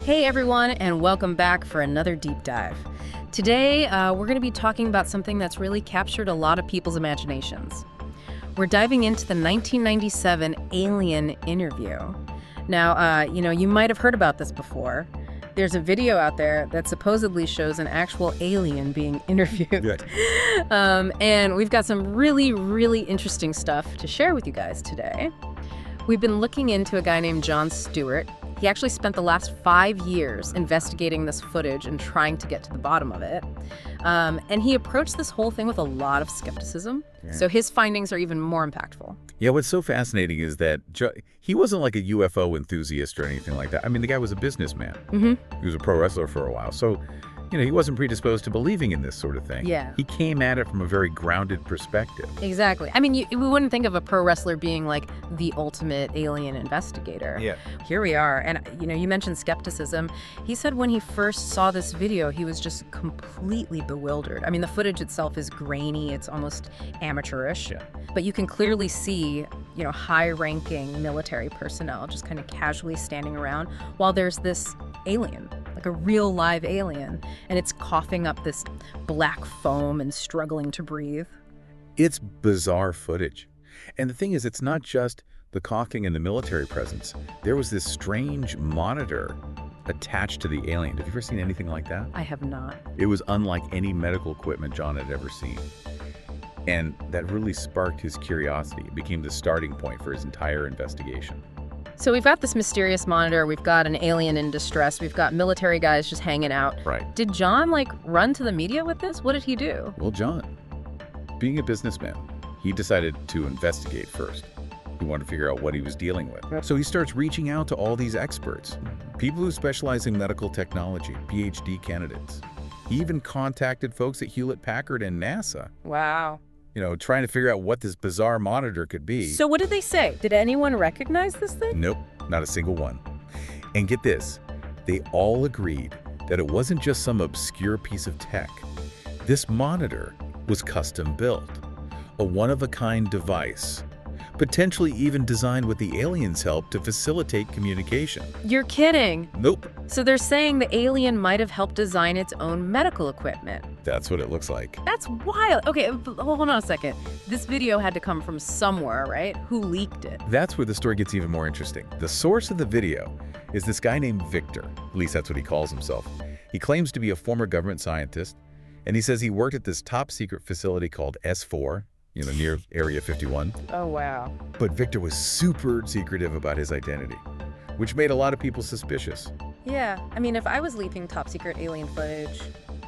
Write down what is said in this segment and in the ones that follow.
Hey everyone, and welcome back for another deep dive. Today, we're going to be talking about something that's really captured a lot of people's imaginations. We're diving into the 1997 Alien interview. Now, you might have heard about this before. There's a video out there that supposedly shows an actual alien being interviewed. Right. And we've got some really, really interesting stuff to share with you guys today. We've been looking into a guy named Jon Stewart. He actually spent the last 5 years investigating this footage and trying to get to the bottom of it. And he approached this whole thing with a lot of skepticism. Yeah. So his findings are even more impactful. Yeah, what's so fascinating is that he wasn't like a UFO enthusiast or anything like that. I mean, the guy was a businessman. Mm-hmm. He was a pro wrestler for a while. So, he wasn't predisposed to believing in this sort of thing. Yeah. He came at it from a very grounded perspective. Exactly. I mean, we wouldn't think of a pro wrestler being like the ultimate alien investigator. Yeah. Here we are. And, you mentioned skepticism. He said when he first saw this video, he was just completely bewildered. I mean, the footage itself is grainy. It's almost amateurish. Yeah. But you can clearly see, high-ranking military personnel just kind of casually standing around while there's this alien, like a real live alien, and it's coughing up this black foam and struggling to breathe. It's bizarre footage. And the thing is, it's not just the coughing and the military presence. There was this strange monitor attached to the alien. Have you ever seen anything like that? I have not. It was unlike any medical equipment John had ever seen. And that really sparked his curiosity. It became the starting point for his entire investigation. So we've got this mysterious monitor, we've got an alien in distress, we've got military guys just hanging out. Right. Did John, run to the media with this? What did he do? Well, John, being a businessman, he decided to investigate first. He wanted to figure out what he was dealing with. So he starts reaching out to all these experts, people who specialize in medical technology, PhD candidates. He even contacted folks at Hewlett-Packard and NASA. Wow. Trying to figure out what this bizarre monitor could be. So what did they say? Did anyone recognize this thing? Nope, not a single one. And get this, they all agreed that it wasn't just some obscure piece of tech. This monitor was custom built, a one-of-a-kind device, potentially even designed with the aliens' help to facilitate communication. You're kidding. Nope. So they're saying the alien might have helped design its own medical equipment. That's what it looks like. That's wild. Okay, hold on a second. This video had to come from somewhere, right? Who leaked it? That's where the story gets even more interesting. The source of the video is this guy named Victor. At least that's what he calls himself. He claims to be a former government scientist, and he says he worked at this top-secret facility called S4, near Area 51. Oh, wow. But Victor was super secretive about his identity, which made a lot of people suspicious. Yeah, I mean, if I was leaking top-secret alien footage,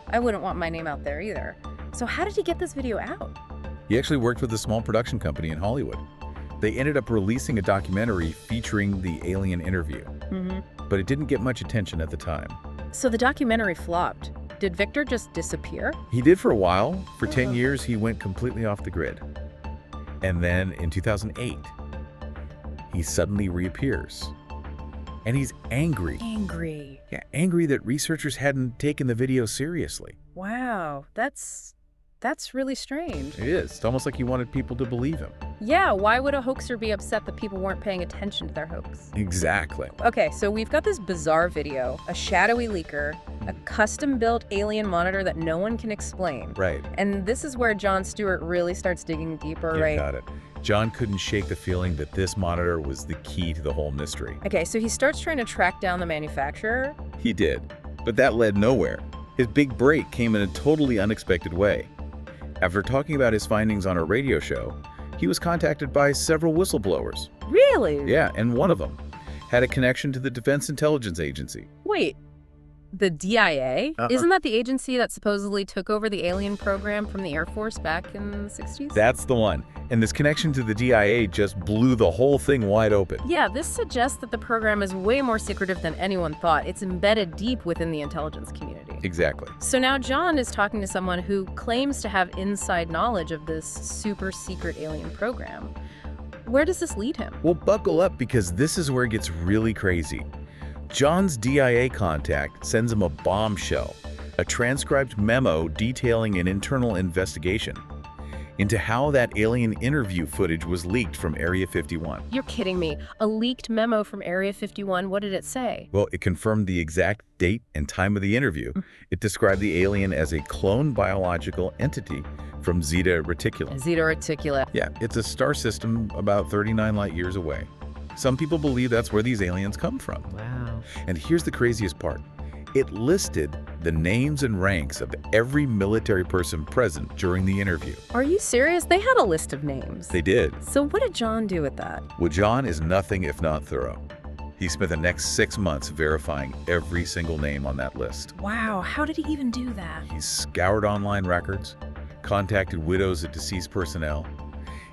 I wouldn't want my name out there either. So how did he get this video out? He actually worked with a small production company in Hollywood. They ended up releasing a documentary featuring the alien interview. But it didn't get much attention at the time. So the documentary flopped. Did Victor just disappear? He did for a while. For 10 years, he went completely off the grid. And then in 2008, he suddenly reappears. And he's angry. Angry. Yeah, angry that researchers hadn't taken the video seriously. Wow, that's really strange. It is. It's almost like he wanted people to believe him. Yeah, why would a hoaxer be upset that people weren't paying attention to their hoax? Exactly. Okay, so we've got this bizarre video, a shadowy leaker, a custom-built alien monitor that no one can explain. Right. And this is where Jon Stewart really starts digging deeper, Yeah, right? got it. John couldn't shake the feeling that this monitor was the key to the whole mystery. Okay, so he starts trying to track down the manufacturer. He did, but that led nowhere. His big break came in a totally unexpected way. After talking about his findings on a radio show, he was contacted by several whistleblowers. Really? Yeah, and one of them had a connection to the Defense Intelligence Agency. Wait, the DIA? Uh-uh. Isn't that the agency that supposedly took over the alien program from the Air Force back in the 60s? That's the one. And this connection to the DIA just blew the whole thing wide open. Yeah, this suggests that the program is way more secretive than anyone thought. It's embedded deep within the intelligence community. Exactly. So now John is talking to someone who claims to have inside knowledge of this super secret alien program. Where does this lead him? Well, buckle up because this is where it gets really crazy. John's DIA contact sends him a bombshell, a transcribed memo detailing an internal investigation. into how that alien interview footage was leaked from Area 51. You're kidding me. A leaked memo from Area 51, what did it say? Well, it confirmed the exact date and time of the interview. It described the alien as a clone biological entity from Zeta Reticuli. Zeta Reticuli. Yeah, it's a star system about 39 light years away. Some people believe that's where these aliens come from. Wow. And here's the craziest part. It listed the names and ranks of every military person present during the interview. Are you serious? They had a list of names. They did. So what did John do with that? Well, John is nothing if not thorough. He spent the next 6 months verifying every single name on that list. Wow, how did he even do that? He scoured online records, contacted widows of deceased personnel.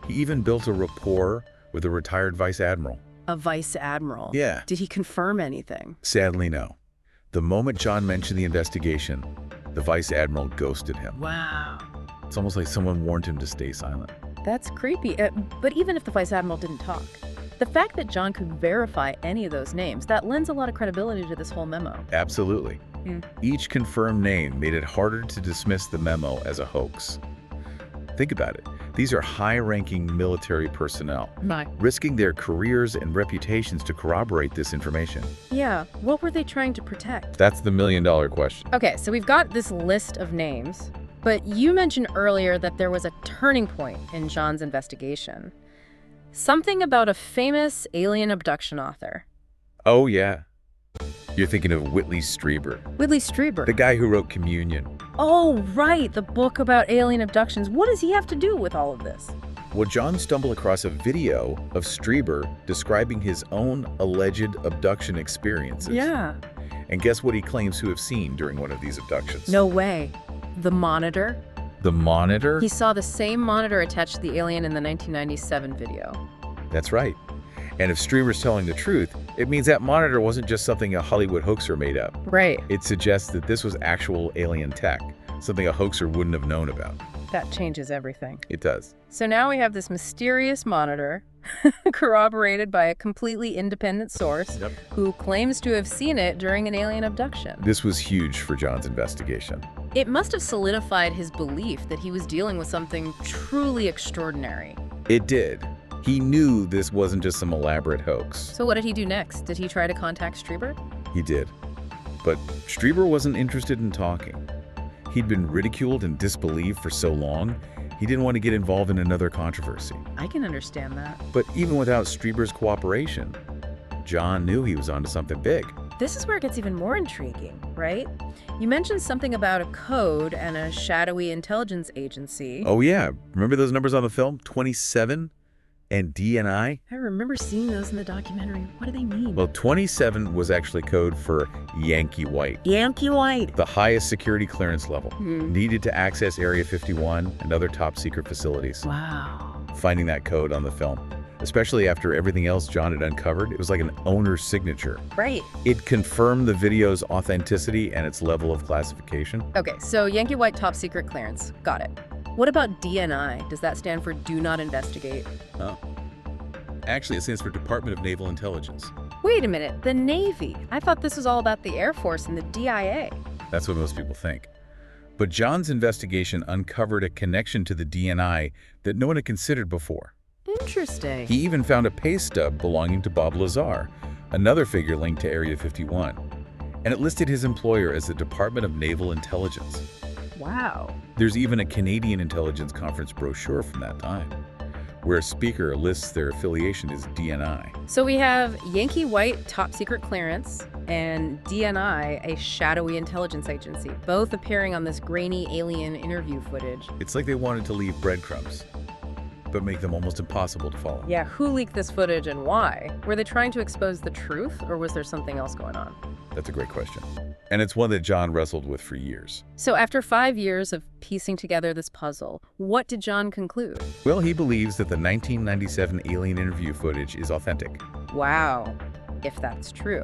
He even built a rapport with a retired vice admiral. A vice admiral? Yeah. Did he confirm anything? Sadly, no. The moment John mentioned the investigation, the vice admiral ghosted him. Wow. It's almost like someone warned him to stay silent. That's creepy. But even if the vice admiral didn't talk, the fact that John could verify any of those names, that lends a lot of credibility to this whole memo. Absolutely. Each confirmed name made it harder to dismiss the memo as a hoax. Think about it. These are high-ranking military personnel, risking their careers and reputations to corroborate this information. Yeah, what were they trying to protect? That's the million-dollar question. Okay, so we've got this list of names, but you mentioned earlier that there was a turning point in John's investigation. Something about a famous alien abduction author. Oh, yeah. You're thinking of Whitley Strieber. Whitley Strieber? The guy who wrote Communion. Oh, right, the book about alien abductions. What does he have to do with all of this? Well, John stumbled across a video of Strieber describing his own alleged abduction experiences. Yeah. And guess what he claims to have seen during one of these abductions? No way. The monitor? The monitor? He saw the same monitor attached to the alien in the 1997 video. That's right. And if Strieber's telling the truth, it means that monitor wasn't just something a Hollywood hoaxer made up. Right. It suggests that this was actual alien tech, something a hoaxer wouldn't have known about. That changes everything. It does. So now we have this mysterious monitor corroborated by a completely independent source who claims to have seen it during an alien abduction. This was huge for John's investigation. It must have solidified his belief that he was dealing with something truly extraordinary. It did. He knew this wasn't just some elaborate hoax. So what did he do next? Did he try to contact Strieber? He did. But Strieber wasn't interested in talking. He'd been ridiculed and disbelieved for so long, he didn't want to get involved in another controversy. I can understand that. But even without Strieber's cooperation, John knew he was onto something big. This is where it gets even more intriguing, right? You mentioned something about a code and a shadowy intelligence agency. Oh yeah, remember those numbers on the film? 27 and DNI? I remember seeing those in the documentary. What do they mean? Well, 27 was actually code for Yankee White. Yankee White. The highest security clearance level, needed to access Area 51 and other top secret facilities. Wow. Finding that code on the film, especially after everything else John had uncovered, it was like an owner's signature. Right. It confirmed the video's authenticity and its level of classification. Okay, so Yankee White top secret clearance. Got it. What about DNI? Does that stand for Do Not Investigate? Oh. Actually, it stands for Department of Naval Intelligence. Wait a minute, the Navy. I thought this was all about the Air Force and the DIA. That's what most people think. But John's investigation uncovered a connection to the DNI that no one had considered before. Interesting. He even found a pay stub belonging to Bob Lazar, another figure linked to Area 51. And it listed his employer as the Department of Naval Intelligence. Wow. There's even a Canadian intelligence conference brochure from that time, where a speaker lists their affiliation as DNI. So we have Yankee White top secret clearance and DNI, a shadowy intelligence agency, both appearing on this grainy alien interview footage. It's like they wanted to leave breadcrumbs, but make them almost impossible to follow. Yeah, who leaked this footage and why? Were they trying to expose the truth, or was there something else going on? That's a great question. And it's one that John wrestled with for years. So after 5 years of piecing together this puzzle, what did John conclude? Well, he believes that the 1997 alien interview footage is authentic. Wow, if that's true.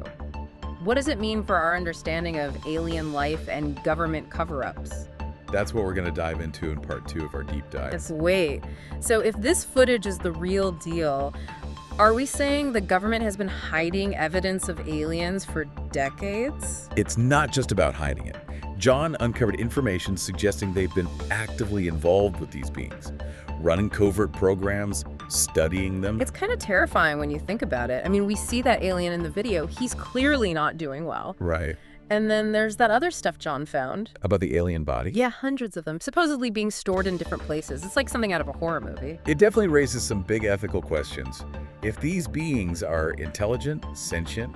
What does it mean for our understanding of alien life and government cover-ups? That's what we're going to dive into in part 2 of our deep dive. Let's wait. So if this footage is the real deal, are we saying the government has been hiding evidence of aliens for decades? It's not just about hiding it. John uncovered information suggesting they've been actively involved with these beings, running covert programs, studying them. It's kind of terrifying when you think about it. I mean, we see that alien in the video. He's clearly not doing well. Right. And then there's that other stuff John found. About the alien body? Yeah, hundreds of them, supposedly being stored in different places. It's like something out of a horror movie. It definitely raises some big ethical questions. If these beings are intelligent, sentient,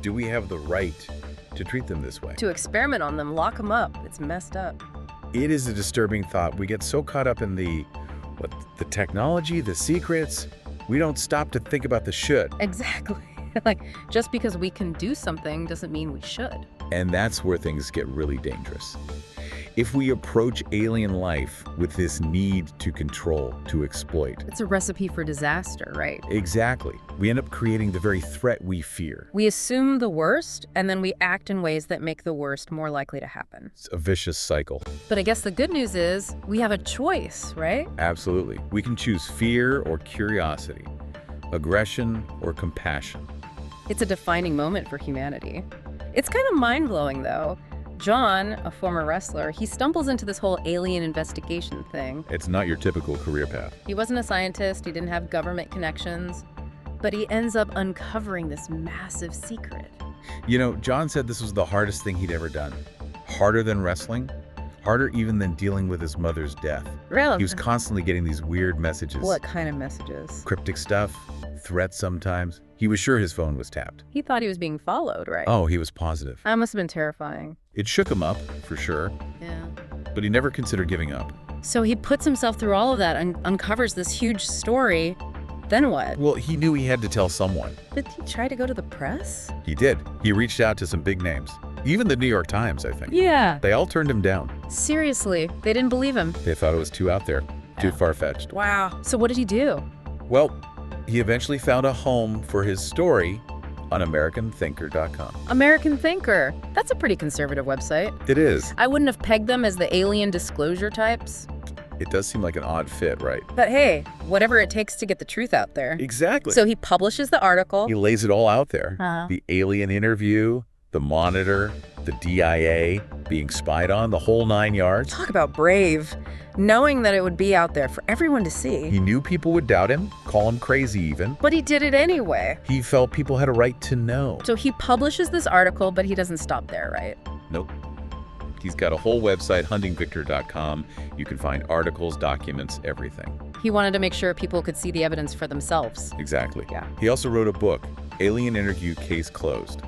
do we have the right to treat them this way? To experiment on them, lock them up. It's messed up. It is a disturbing thought. We get so caught up in the technology, the secrets, we don't stop to think about the should. Exactly. Like, just because we can do something doesn't mean we should. And that's where things get really dangerous. If we approach alien life with this need to control, to exploit. It's a recipe for disaster, right? Exactly. We end up creating the very threat we fear. We assume the worst, and then we act in ways that make the worst more likely to happen. It's a vicious cycle. But I guess the good news is we have a choice, right? Absolutely. We can choose fear or curiosity, aggression or compassion. It's a defining moment for humanity. It's kind of mind-blowing, though. John, a former wrestler, he stumbles into this whole alien investigation thing. It's not your typical career path. He wasn't a scientist, he didn't have government connections, but he ends up uncovering this massive secret. You know, John said this was the hardest thing he'd ever done. Harder than wrestling, harder even than dealing with his mother's death. Really? He was constantly getting these weird messages. What kind of messages? Cryptic stuff, threats sometimes. He was sure his phone was tapped. He thought he was being followed, right? Oh, he was positive. That must have been terrifying. It shook him up, for sure, Yeah. but he never considered giving up. So he puts himself through all of that and uncovers this huge story. Then what? Well, he knew he had to tell someone. Did he try to go to the press? He did. He reached out to some big names. Even the New York Times, I think. Yeah. They all turned him down. Seriously, they didn't believe him. They thought it was too out there, too far-fetched. Wow. So what did he do? Well, he eventually found a home for his story on AmericanThinker.com. American Thinker. That's a pretty conservative website. It is. I wouldn't have pegged them as the alien disclosure types. It does seem like an odd fit, right? But hey, whatever it takes to get the truth out there. Exactly. So he publishes the article. He lays it all out there. Uh-huh. The alien interview, the monitor, the DIA, being spied on, the whole 9 yards. Talk about brave. Knowing that it would be out there for everyone to see. He knew people would doubt him, call him crazy even. But he did it anyway. He felt people had a right to know. So he publishes this article, but he doesn't stop there, right? Nope. He's got a whole website, huntingvictor.com. You can find articles, documents, everything. He wanted to make sure people could see the evidence for themselves. Exactly. Yeah. He also wrote a book, Alien Interview Case Closed.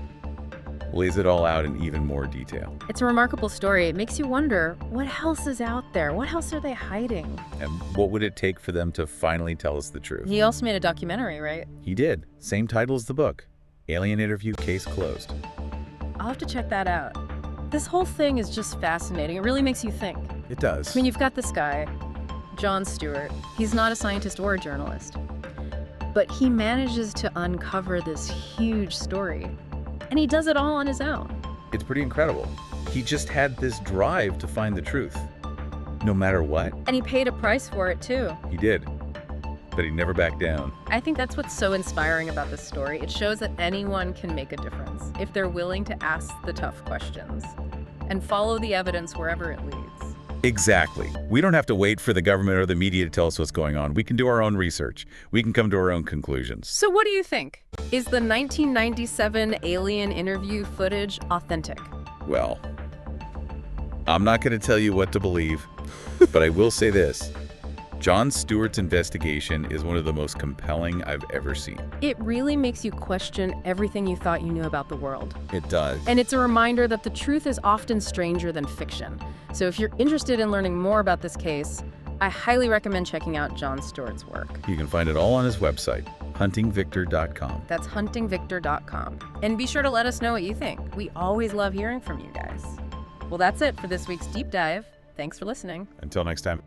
Lays it all out in even more detail. It's a remarkable story. It makes you wonder, what else is out there? What else are they hiding? And what would it take for them to finally tell us the truth? He also made a documentary, right? He did. Same title as the book, Alien Interview Case Closed. I'll have to check that out. This whole thing is just fascinating. It really makes you think. It does. I mean, you've got this guy, Jon Stewart. He's not a scientist or a journalist, but he manages to uncover this huge story, and he does it all on his own. It's pretty incredible. He just had this drive to find the truth, no matter what. And he paid a price for it, too. He did, but he never backed down. I think that's what's so inspiring about this story. It shows that anyone can make a difference if they're willing to ask the tough questions and follow the evidence wherever it leads. Exactly. We don't have to wait for the government or the media to tell us what's going on. We can do our own research. We can come to our own conclusions. So what do you think? Is the 1997 alien interview footage authentic? Well, I'm not going to tell you what to believe, but I will say this. Jon Stewart's investigation is one of the most compelling I've ever seen. It really makes you question everything you thought you knew about the world. It does. And it's a reminder that the truth is often stranger than fiction. So if you're interested in learning more about this case, I highly recommend checking out Jon Stewart's work. You can find it all on his website, huntingvictor.com. That's huntingvictor.com. And be sure to let us know what you think. We always love hearing from you guys. Well, that's it for this week's Deep Dive. Thanks for listening. Until next time.